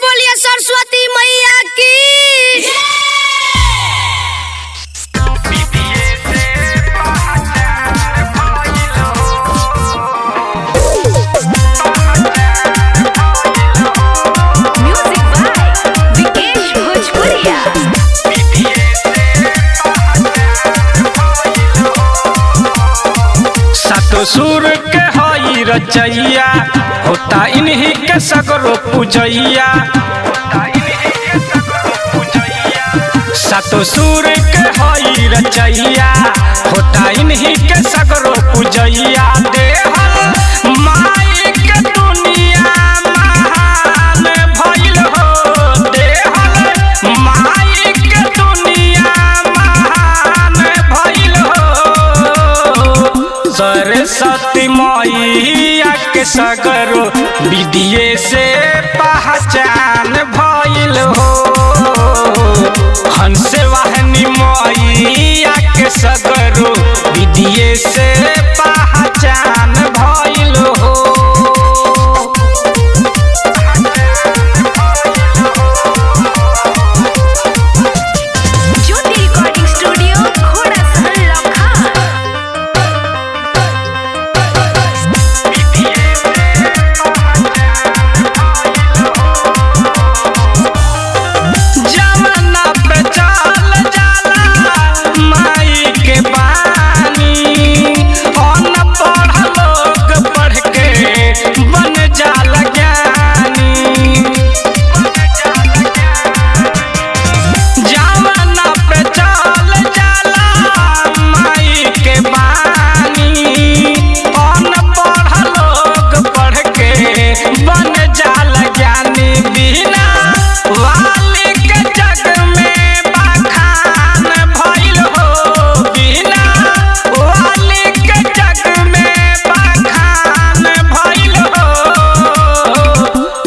बोलिए सरस्वती मैया की। सातो सुर के हई रचैया होता इन्हीं के सगरो पूजैया। सातो सुर के हई रचैया होता इन्हीं के सगरो पूजैया। देहल माई के दुनिया महान भइल हो, देहल माई के दुनिया महान भइल हो। सरस्वती मैया के सगरो विदिये से पहचान भइल हो। हंस वाहनी मैया के सगरो विदिये से पहचान भइल हो।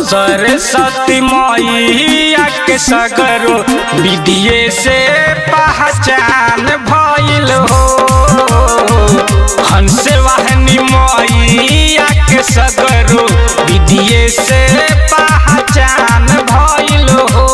सरस्वती मैया के सगरो विदिये से पहचान भइल हो। हंस वाहनी मैया के सगरो विदिये से पहचान भइल हो।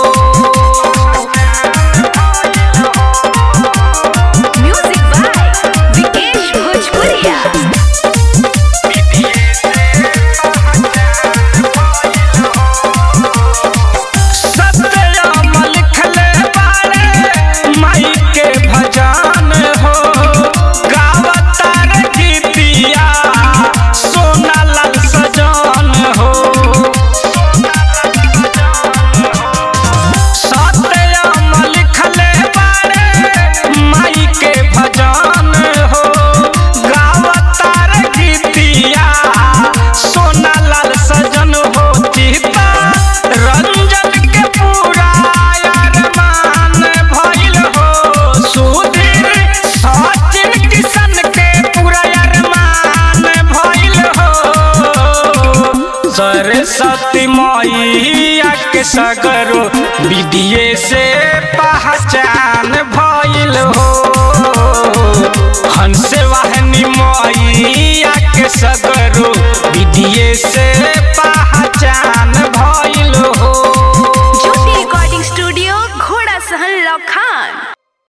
सरस्वती मैया के सगरो विदिये से पहचान भइल हो। हंस वाहनी मैया के सगरो विदिये से